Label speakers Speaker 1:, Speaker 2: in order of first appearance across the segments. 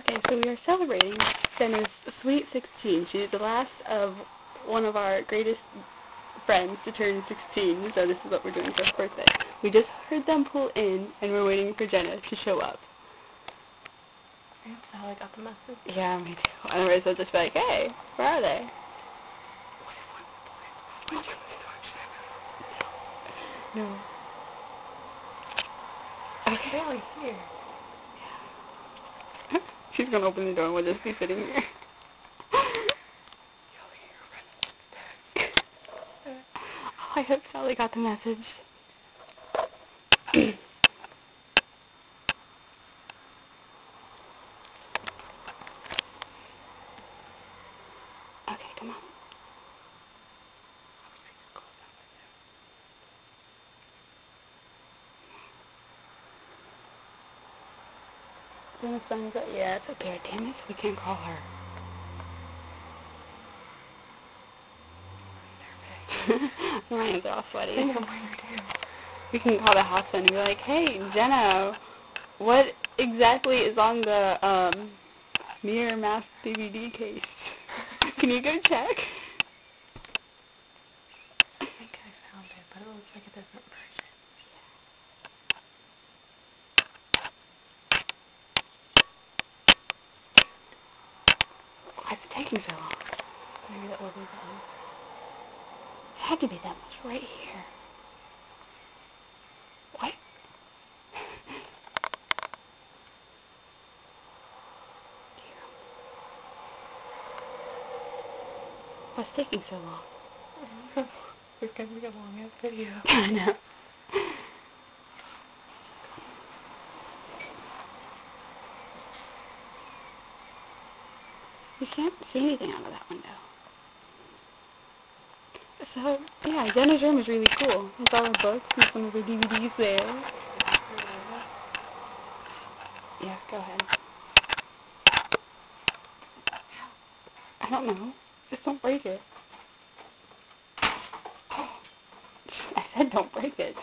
Speaker 1: Okay, so we are celebrating Jenna's sweet 16. She's the last of one of our greatest friends to turn 16, so this is what we're doing for her birthday. We just heard them pull in, and we're waiting for Jenna to show up.
Speaker 2: I hope Sally got the message.
Speaker 1: Yeah, me too. Otherwise, I'll just be like, hey, where are they? No.
Speaker 2: Okay. They're only here.
Speaker 1: She's gonna open the door and we'll just be sitting here. Oh, I hope Sally got the message. Okay, come on. Jenna's phone's up. Yeah, it's okay. Damn it, we can't call her. My hands are all sweaty.
Speaker 2: I know what you do.
Speaker 1: We can call the house phone and be like, hey, Jenna, what exactly is on the Mirror Mask DVD case? Can you go check?
Speaker 2: I think I found it, but it looks like a different version.
Speaker 1: Why is it taking so long?
Speaker 2: Maybe that wasn't on.
Speaker 1: It had to be that much right here. What? What's taking so long?
Speaker 2: It's going to be a long-ass video.
Speaker 1: I know. You can't see anything out of that window. So, yeah, Jenna's room is really cool. There's all her books and some of her DVDs there. Yeah, go ahead. I don't know. Just don't break it. I said don't break it.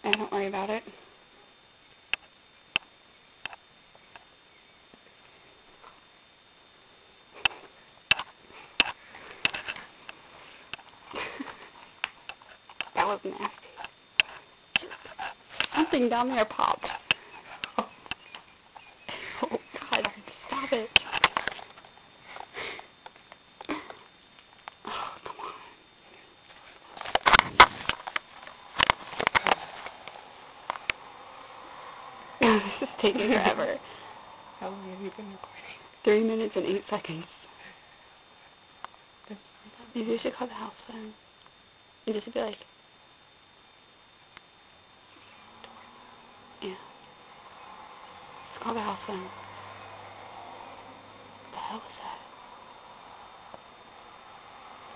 Speaker 1: And don't worry about it. That was nasty. Something down there popped. Oh, God, stop it. Oh, come on. This is taking forever.
Speaker 2: How long have you been recording?
Speaker 1: 3 minutes and 8 seconds. Maybe we should call the house phone. And just be like, yeah. Let's call the house phone. What the hell is that?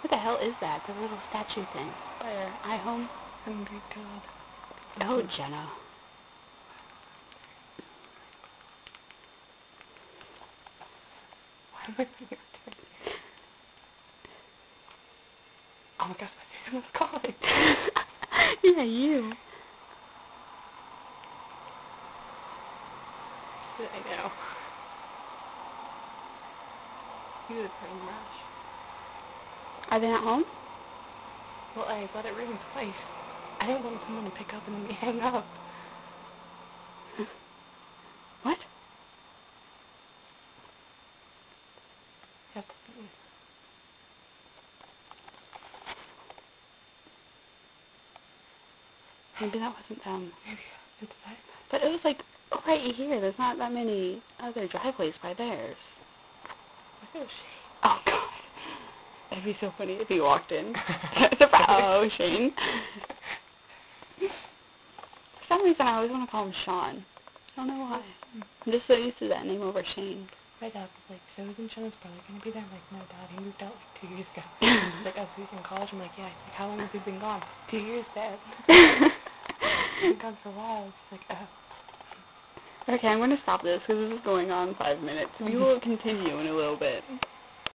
Speaker 1: What the hell is that? The little statue thing by our iHome?
Speaker 2: Oh my God.
Speaker 1: No, Jenna.
Speaker 2: Why am I putting it down? Oh my gosh, my sister was calling.
Speaker 1: Yeah, you.
Speaker 2: I know. He was in a rush.
Speaker 1: Are they not home?
Speaker 2: Well, I let it ring twice. I didn't want someone to pick up and then me hang up.
Speaker 1: What?
Speaker 2: Yep.
Speaker 1: Maybe that wasn't them.
Speaker 2: Maybe it's that.
Speaker 1: But it was like right here. There's not that many other driveways by theirs.
Speaker 2: Look at Shane.
Speaker 1: Oh, God. That'd be so funny if he walked in. Oh, Shane. For some reason, I always want to call him Sean. I don't know why. I'm just so used to that name over Shane.
Speaker 2: My dad was like, so isn't Jenna's brother going to be there? I'm like, no, Dad, he moved out like 2 years ago. He's like, oh, so he's in college? I'm like, yeah. He's like, how long has he been gone? 2 years, Dad. He's been gone for a while. She's like, oh.
Speaker 1: Okay, I'm going to stop this because this is going on 5 minutes. We will continue in a little bit.